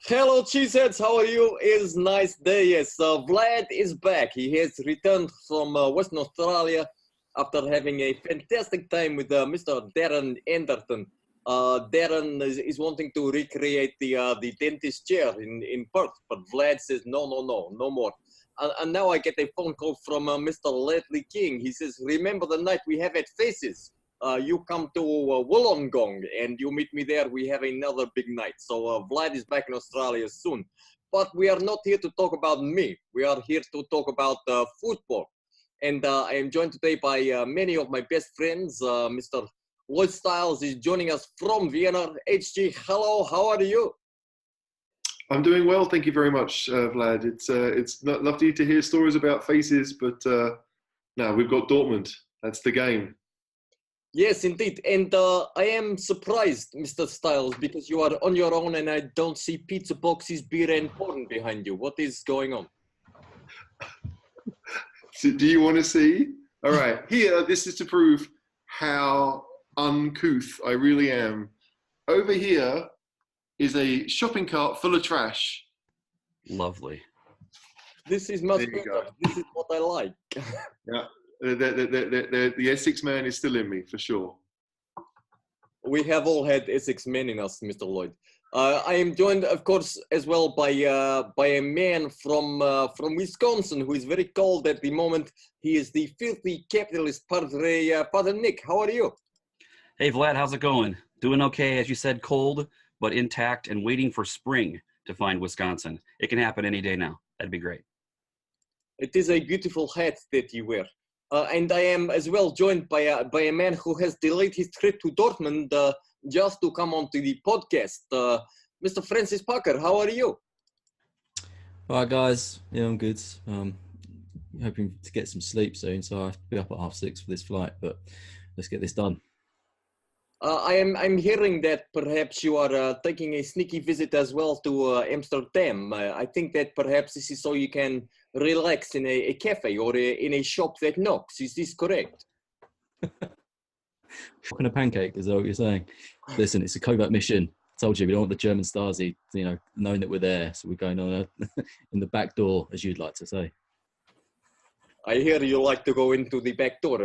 Hello, cheeseheads. How are you? It's nice day. Yes, Vlad is back. He has returned from Western Australia after having a fantastic time with Mr. Darren Anderton. Darren is wanting to recreate the dentist chair in Perth, but Vlad says no more. And now I get a phone call from Mr. Ledley King. He says, remember the night we have at Faces? You come to Wollongong and you meet me there. We have another big night. So Vlad is back in Australia soon. But we are not here to talk about me. We are here to talk about football. And I am joined today by many of my best friends. Mr. Lloyd Stiles is joining us from Vienna. HG, hello, how are you? I'm doing well, thank you very much, Vlad. It's lovely to hear stories about Faces, but now we've got Dortmund. That's the game. Yes, indeed. And I am surprised, Mr. Stiles, because you are on your own and I don't see pizza boxes, beer and porn behind you. What is going on? So do you want to see? All right, here, this is to prove how uncouth I really am. Over here is a shopping cart full of trash. Lovely. This is much better. This is what I like. Yeah. The Essex man is still in me, for sure. We have all had Essex men in us, Mr. Lloyd. I am joined, of course, as well by a man from Wisconsin who is very cold at the moment. He is the filthy capitalist Padre Nick. How are you? Hey, Vlad, how's it going? Doing okay, as you said, cold, but intact and waiting for spring to find Wisconsin. It can happen any day now. That'd be great. It is a beautiful hat that you wear. And I am as well joined by a man who has delayed his trip to Dortmund just to come on to the podcast. Mr. Francis Parker, how are you? All right, guys. Yeah, I'm good. Hoping to get some sleep soon, so I have to be up at 6:30 for this flight, but let's get this done. I'm hearing that perhaps you are taking a sneaky visit as well to Amsterdam. I think that perhaps this is so you can relax in a cafe or in a shop that knocks. Is this correct? What kind of pancake is that what you're saying? Listen, it's a covert mission. I told you, we don't want the German Stasi, knowing that we're there. So we're going on in the back door, as you'd like to say. I hear you like to go into the back door.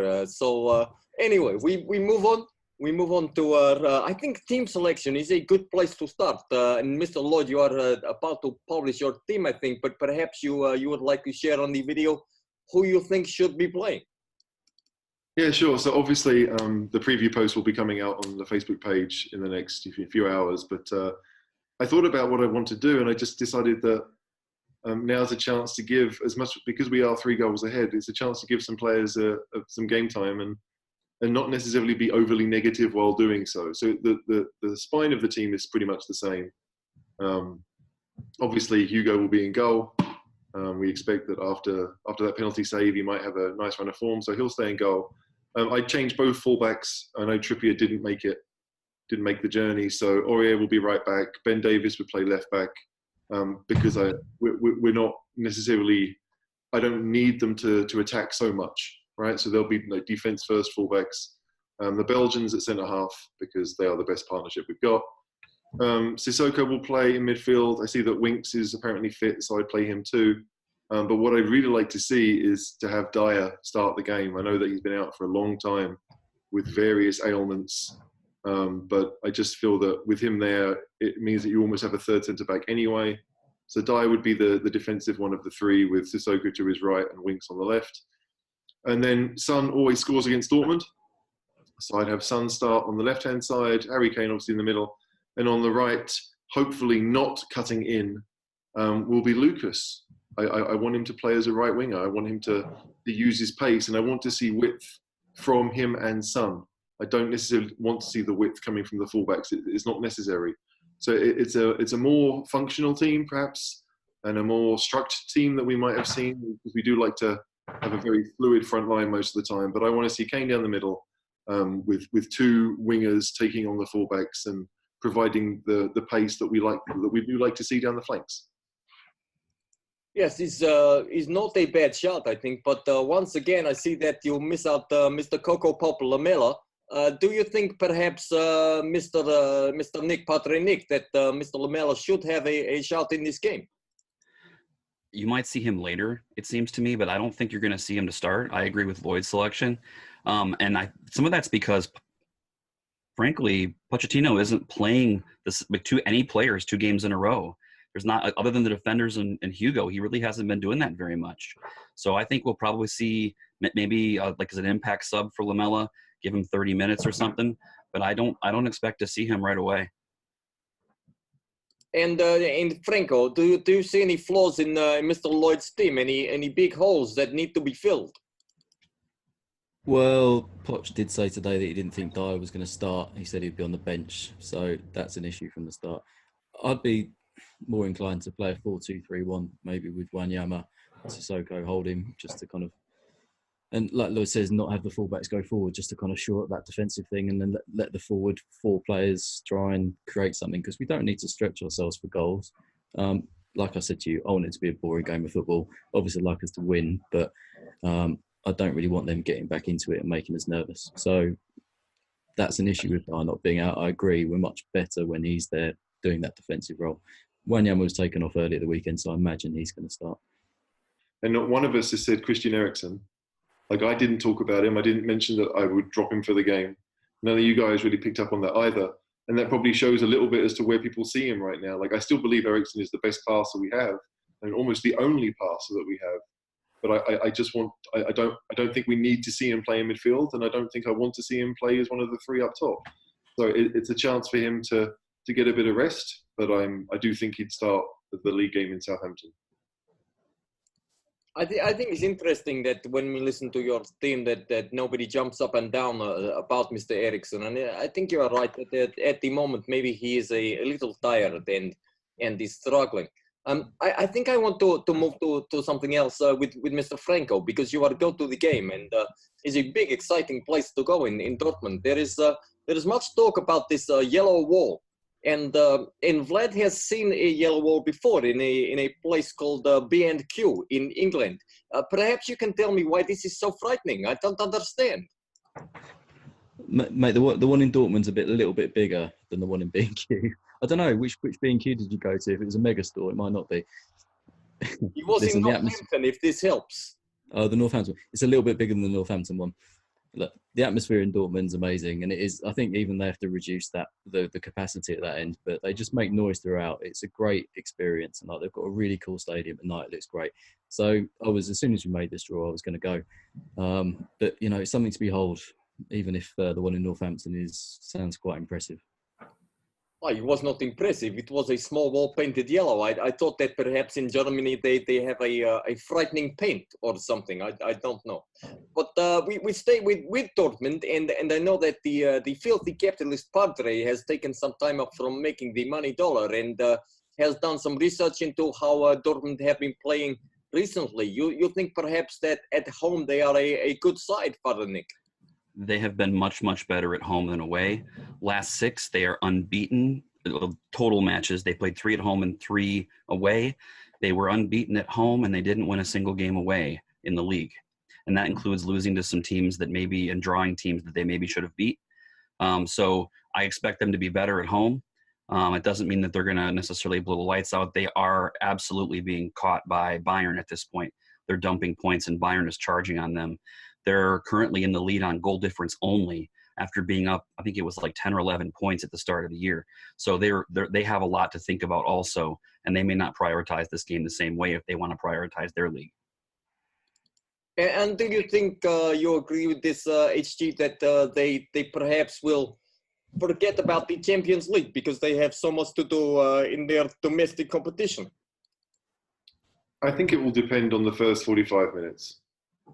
Anyway, we move on. We move on to our, I think team selection is a good place to start. And Mr. Lloyd, you are about to publish your team, I think, but perhaps you would like to share on the video who you think should be playing. Yeah, sure. So obviously the preview post will be coming out on the Facebook page in the next few hours, but I thought about what I want to do and I just decided that now's a chance to give as much, because we are 3 goals ahead, it's a chance to give some players some game time and not necessarily be overly negative while doing so. So the spine of the team is pretty much the same. Obviously, Hugo will be in goal. We expect that after that penalty save, he might have a nice run of form, so he'll stay in goal. I changed both fullbacks. I know Trippier didn't make the journey, so Aurier will be right back. Ben Davies would play left back because we're not necessarily. I don't need them to attack so much. Right, so there'll be defense first fullbacks. The Belgians at centre half because they are the best partnership we've got. Sissoko will play in midfield. I see that Winks is apparently fit, so I'd play him too. But what I'd really like to see is to have Dyer start the game. I know that he's been out for a long time with various ailments, but I just feel that with him there, it means that you almost have a third centre back anyway. So Dyer would be the defensive one of the three, with Sissoko to his right and Winks on the left. And then Son always scores against Dortmund. So I'd have Son start on the left-hand side, Harry Kane obviously in the middle. And on the right, hopefully not cutting in, will be Lucas. I want him to play as a right winger. I want him to use his pace, and I want to see width from him and Son. I don't necessarily want to see the width coming from the fullbacks. It's not necessary. So it's a more functional team, perhaps, and a more structured team that we might have seen, because we do like to have a very fluid front line most of the time. But I want to see Kane down the middle with 2 wingers taking on the fullbacks and providing the pace that we do like to see down the flanks. Yes, he's not a bad shot, I think. But once again, I see that you miss out Mr. Coco Pop Lamela. Do you think perhaps Mr. Nick, Padre Nick, that Mr. Lamela should have a shot in this game? You might see him later, it seems to me, but I don't think you're going to see him to start. I agree with Lloyd's selection. Some of that's because, frankly, Pochettino isn't playing any players 2 games in a row. There's not, other than the defenders and Hugo, he really hasn't been doing that very much. So I think we'll probably see maybe like as an impact sub for Lamela, give him 30 minutes or something. But I don't expect to see him right away. And Franco, do you see any flaws in Mr. Lloyd's team? Any big holes that need to be filled? Well, Poch did say today that he didn't think Dyer was going to start. He said he'd be on the bench, so that's an issue from the start. I'd be more inclined to play a 4-2-3-1, maybe with Wanyama, Sissoko hold him, just to kind of, and like Lloyd says, not have the fullbacks go forward, just to kind of shore up that defensive thing, and then let the forward 4 players try and create something, because we don't need to stretch ourselves for goals. Like I said to you, I want it to be a boring game of football. Obviously, I'd like us to win, but I don't really want them getting back into it and making us nervous. So that's an issue with Dyer not being out. I agree. We're much better when he's there doing that defensive role. Wanyama was taken off early at the weekend, so I imagine he's going to start. And not one of us has said Christian Eriksen. Like, I didn't talk about him. I didn't mention that I would drop him for the game. None of you guys really picked up on that either. And that probably shows a little bit as to where people see him right now. Like, I still believe Eriksen is the best passer we have and almost the only passer that we have. But I don't think we need to see him play in midfield, and I don't think I want to see him play as one of the 3 up top. So it's a chance for him to get a bit of rest, but I do think he'd start the league game in Southampton. I think it's interesting that when we listen to your team that nobody jumps up and down about Mr. Eriksen, and I think you are right that at the moment maybe he is a little tired and he's struggling. I think I want to move to something else with Mr. Franco, because you are go to the game, and it's a big exciting place to go in Dortmund. There is much talk about this yellow wall, and Vlad has seen a yellow wall before in a place called B&Q in England. Perhaps you can tell me why this is so frightening. I don't understand. Mate, the one in Dortmund's a little bit bigger than the one in B&Q. I don't know, which B&Q did you go to? If it was a mega store, it might not be. He was in Northampton, if this helps. Oh, the Northampton. It's a little bit bigger than the Northampton one. Look, the atmosphere in Dortmund's amazing, and it is. I think even they have to reduce the capacity at that end, but they just make noise throughout. It's a great experience, and they've got a really cool stadium at night. It looks great. So as soon as we made this draw, I was going to go. But it's something to behold, even if the one in Northampton sounds quite impressive. Well, it was not impressive. It was a small wall painted yellow. I thought that perhaps in Germany they have a frightening paint or something. I don't know. But we stay with Dortmund, and I know that the filthy capitalist Padre has taken some time up from making the money dollar and has done some research into how Dortmund have been playing recently. You think perhaps that at home they are a good side, Padre Nick? They have been much, much better at home than away. Last 6, they are unbeaten. Total matches, they played 3 at home and 3 away. They were unbeaten at home, and they didn't win a single game away in the league. And that includes losing to some teams and drawing teams that they maybe should have beat. So I expect them to be better at home. It doesn't mean that they're going to necessarily blow the lights out. They are absolutely being caught by Bayern at this point. They're dumping points, and Bayern is charging on them. They're currently in the lead on goal difference only after being up, I think it was like 10 or 11 points at the start of the year. So they have a lot to think about also, and they may not prioritize this game the same way if they want to prioritize their league. And do you think you agree with this, HG, that they perhaps will forget about the Champions League because they have so much to do in their domestic competition? I think it will depend on the first 45 minutes.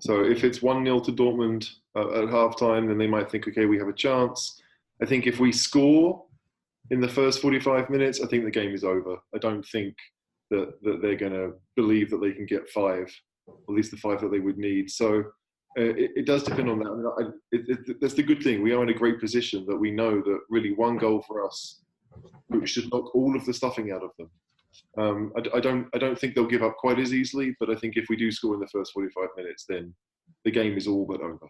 So if it's 1-0 to Dortmund at halftime, then they might think, okay, we have a chance. I think if we score in the first 45 minutes, I think the game is over. I don't think that they're going to believe that they can get 5, or at least the 5 that they would need. So it does depend on that. I mean, that's the good thing. We are in a great position that we know that really 1 goal for us should knock all of the stuffing out of them. I don't think they'll give up quite as easily, but I think if we do score in the first 45 minutes, then the game is all but over.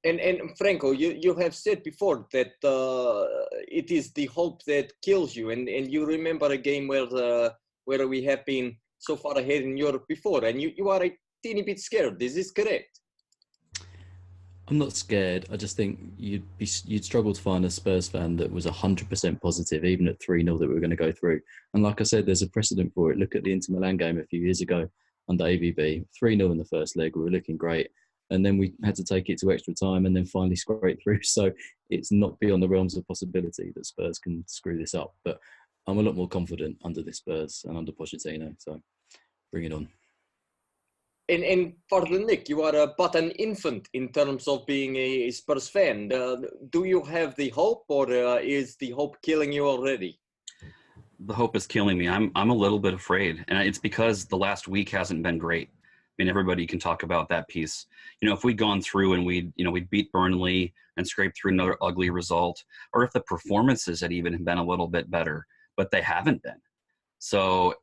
And Franco, you have said before that it is the hope that kills you, and you remember a game where we have been so far ahead in Europe before, and you are a teeny bit scared. Is this correct? I'm not scared. I just think you'd struggle to find a Spurs fan that was 100% positive, even at 3-0, that we were going to go through. And like I said, there's a precedent for it. Look at the Inter Milan game a few years ago under AVB. 3-0 in the first leg. We were looking great. And then we had to take it to extra time and then finally scrape through. So it's not beyond the realms of possibility that Spurs can screw this up. But I'm a lot more confident under this Spurs and under Pochettino. So bring it on. And Padre Nick, you are but an infant in terms of being a Spurs fan. Do you have the hope, or is the hope killing you already? The hope is killing me. I'm a little bit afraid, and it's because the last week hasn't been great. I mean, everybody can talk about that piece. You know, if we'd gone through and we'd beat Burnley and scraped through another ugly result, or if the performances had even been a little bit better, but they haven't been. So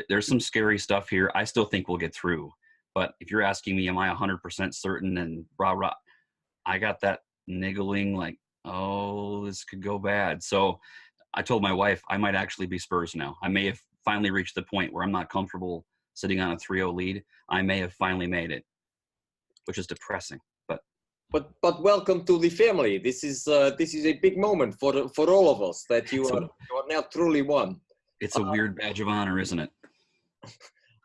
there's some scary stuff here. I still think we'll get through. But if you're asking me, am I 100% certain and rah, I got that niggling like, oh, this could go bad. So I told my wife I might actually be Spurs now. I may have finally reached the point where I'm not comfortable sitting on a 3-0 lead. I may have finally made it, which is depressing. But welcome to the family. This is a big moment for all of us that you are now truly one. It's a weird badge of honor, isn't it?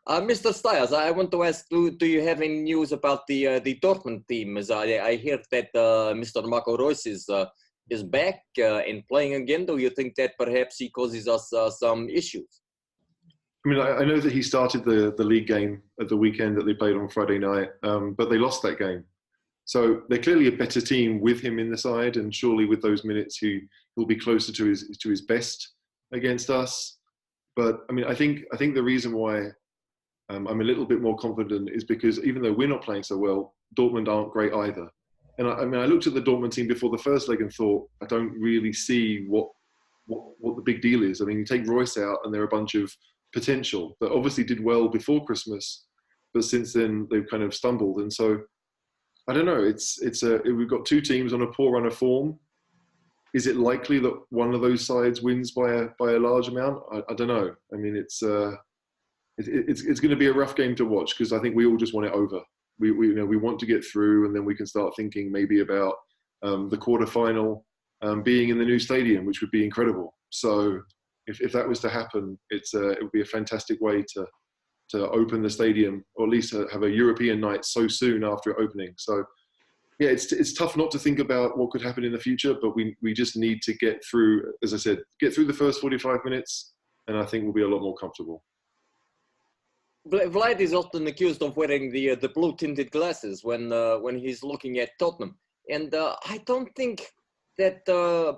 Mr. Stiles, I want to ask, do you have any news about the Dortmund team? As I hear that Mr. Marco Reus is back and playing again. Do you think that perhaps he causes us some issues? I mean, I know that he started the league game at the weekend that they played on Friday night, but they lost that game. So they're clearly a better team with him in the side, and surely with those minutes he'll be closer to his best against us. But I mean, I think the reason why I'm a little bit more confident is because even though we're not playing so well, Dortmund aren't great either. And I looked at the Dortmund team before the first leg and thought, I don't really see what the big deal is. I mean, you take Royce out and they're a bunch of potential that obviously did well before Christmas, but since then they've kind of stumbled. And so, I don't know, we've got two teams on a poor run of form. Is it likely that one of those sides wins by a large amount? I don't know. I mean, it's going to be a rough game to watch because I think we all just want it over. We want to get through, and then we can start thinking maybe about the quarterfinal being in the new stadium, which would be incredible. So if that was to happen, it would be a fantastic way to open the stadium, or at least have a European night so soon after opening. So yeah, it's tough not to think about what could happen in the future, but we just need to get through, as I said, get through the first 45 minutes, and I think we'll be a lot more comfortable. Vlad is often accused of wearing the blue tinted glasses when he's looking at Tottenham, and I don't think that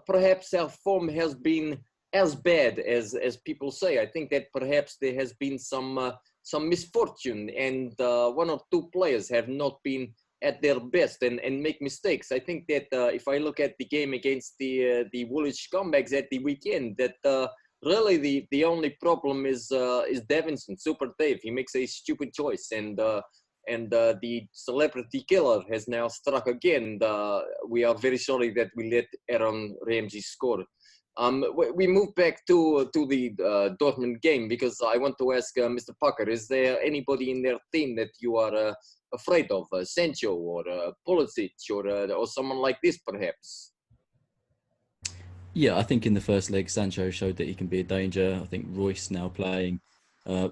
perhaps our form has been as bad as people say. I think that perhaps there has been some misfortune, and one or two players have not been at their best and make mistakes. I think that if I look at the game against the Woolwich Scumbags at the weekend, that really the only problem is Davinson, Super Dave. He makes a stupid choice, and the celebrity killer has now struck again. We are very sorry that we let Aaron Ramsey score. We move back to the Dortmund game because I want to ask Mr. Pucker, is there anybody in their team that you are afraid of? Sancho or Pulisic or someone like this perhaps? Yeah, I think in the first leg, Sancho showed that he can be a danger. I think Royce now playing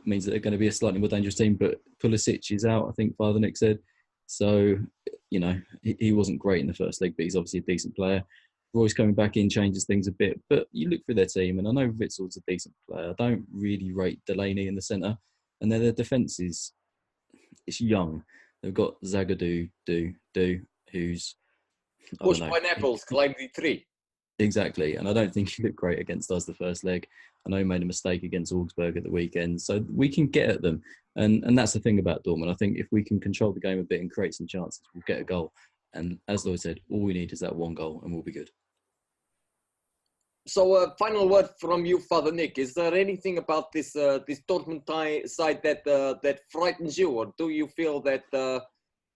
means that they're going to be a slightly more dangerous team, but Pulisic is out, I think Father Nick said. So, he wasn't great in the first leg, but he's obviously a decent player. Royce coming back in changes things a bit, but you look through their team, and I know Witzel's a decent player. I don't really rate Delaney in the centre, and then their defence it's young. They've got Zagadou, who's... Push pineapples, climb the tree. Exactly, and I don't think he looked great against us the first leg. I know he made a mistake against Augsburg at the weekend, so we can get at them. And that's the thing about Dortmund. I think if we can control the game a bit and create some chances, we'll get a goal. And as Lloyd said, all we need is that one goal and we'll be good. So, final word from you, Father Nick. Is there anything about this Dortmund side that frightens you, or do you feel that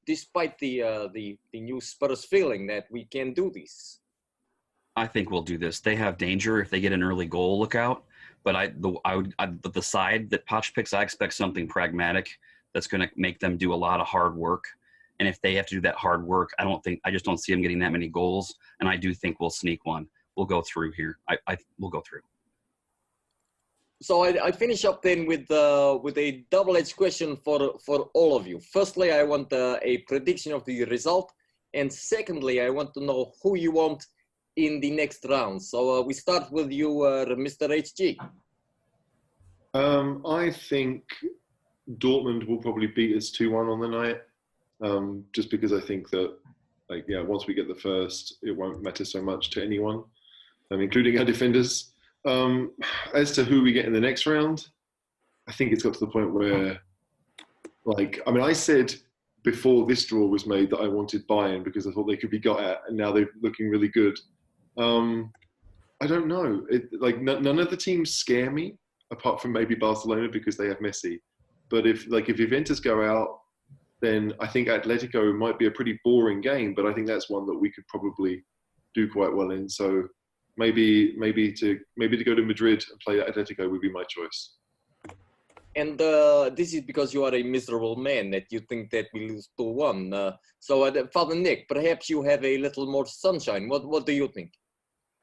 despite the new Spurs feeling that we can do this? I think we'll do this. They have danger if they get an early goal. Look out! But the side that Poch picks, I expect something pragmatic that's going to make them do a lot of hard work. And if they have to do that hard work, I just don't see them getting that many goals. And I do think we'll sneak one. We'll go through here. We'll go through. So I finish up then with a double-edged question for all of you. Firstly, I want a prediction of the result, and secondly, I want to know who you want in the next round. So we start with you, Mr. HG. I think Dortmund will probably beat us 2-1 on the night, just because I think that, once we get the first, it won't matter so much to anyone, including our defenders. As to who we get in the next round, I think it's got to the point where, I said before this draw was made that I wanted Bayern because I thought they could be got at, and now they're looking really good. I don't know. None of the teams scare me, apart from maybe Barcelona because they have Messi. But if Juventus go out, then I think Atletico might be a pretty boring game, but I think that's one that we could probably do quite well in. So maybe to go to Madrid and play Atletico would be my choice. And this is because you are a miserable man that you think that we lose 2-1. So Father Nick, perhaps you have a little more sunshine. What do you think?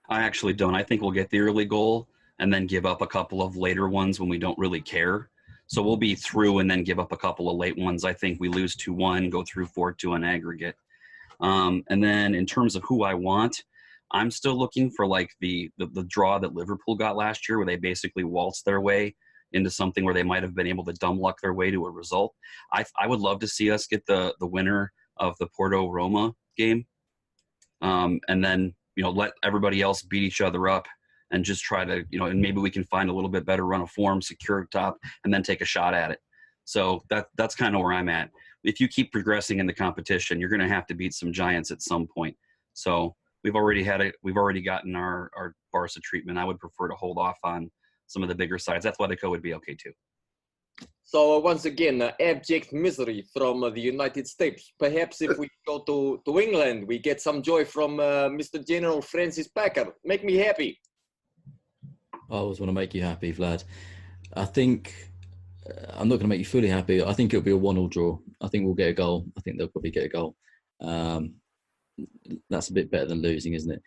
I actually don't. I think we'll get the early goal and then give up a couple of later ones when we don't really care. So we'll be through and then give up a couple of late ones. I think we lose 2-1, go through 4-2 on aggregate. And then in terms of who I want, I'm still looking for the draw that Liverpool got last year, where they basically waltzed their way into something where they might have been able to dumb luck their way to a result. I would love to see us get the winner of the Porto-Roma game, and then let everybody else beat each other up and just try to and maybe we can find a little bit better run of form, secure top, and then take a shot at it. So that's kind of where I'm at. If you keep progressing in the competition, you're going to have to beat some giants at some point. So we've already gotten our Barca treatment. I would prefer to hold off on some of the bigger sides. Atletico would be okay too. So once again, abject misery from the United States. Perhaps if we go to England, we get some joy from Mr. General Francis Packer. Make me happy. I always want to make you happy, Vlad. I think I'm not going to make you fully happy. I think it'll be a 1-1 draw. I think we'll get a goal. I think they'll probably get a goal. That's a bit better than losing, isn't it?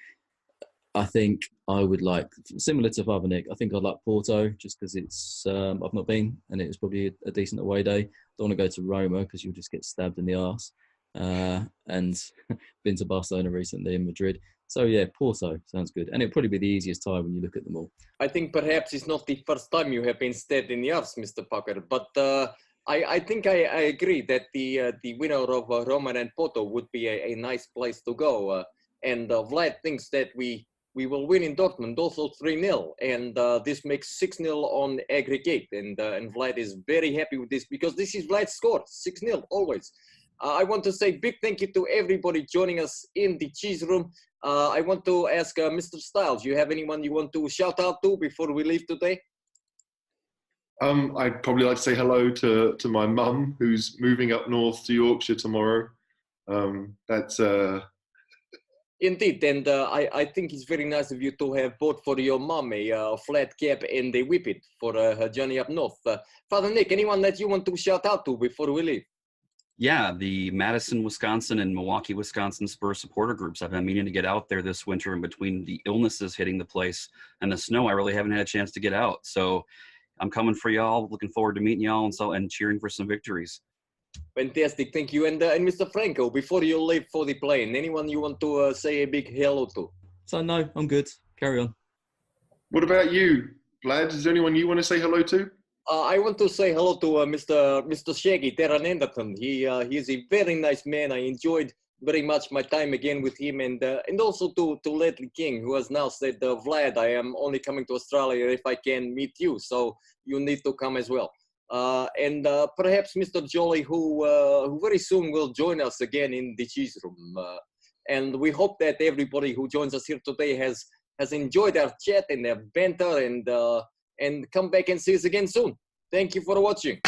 I think I would like, similar to Father Nick, I think I'd like Porto just because it's, I've not been, and it's probably a decent away day. Don't want to go to Roma because you'll just get stabbed in the arse. And been to Barcelona recently and Madrid. So yeah, Porto sounds good. And it'll probably be the easiest tie when you look at them all. I think perhaps it's not the first time you have been stabbed in the arse, Mr. Packer, but I think I agree that the winner of Roma and Porto would be a nice place to go. And Vlad thinks that we will win in Dortmund also 3-0, and this makes 6-0 on aggregate. And Vlad is very happy with this because this is Vlad's score, 6-0 always. I want to say big thank you to everybody joining us in the cheese room. I want to ask Mr. Stiles, you have anyone you want to shout out to before we leave today? I'd probably like to say hello to my mum, who's moving up north to Yorkshire tomorrow. That's Indeed, and I think it's very nice of you to have bought for your mum a flat cap and a whippet for her journey up north. Father Nick, anyone that you want to shout out to before we leave? Yeah, the Madison, Wisconsin and Milwaukee, Wisconsin Spurs supporter groups. I've been meaning to get out there this winter, and between the illnesses hitting the place and the snow, I really haven't had a chance to get out. So I'm coming for y'all. Looking forward to meeting y'all and cheering for some victories. Fantastic, thank you. And Mr. Franco, before you leave for the plane, anyone you want to say a big hello to? So no, I'm good. Carry on. What about you, Vlad? Is there anyone you want to say hello to? I want to say hello to Mr. Shaggy, Terran Anderton. He is a very nice man. I enjoyed very much my time again with him, and also to Ledley King, who has now said, Vlad, I am only coming to Australia if I can meet you, so you need to come as well. And perhaps Mr. Jolly, who very soon will join us again in the cheese room. And we hope that everybody who joins us here today has enjoyed our chat and their banter, and come back and see us again soon. Thank you for watching.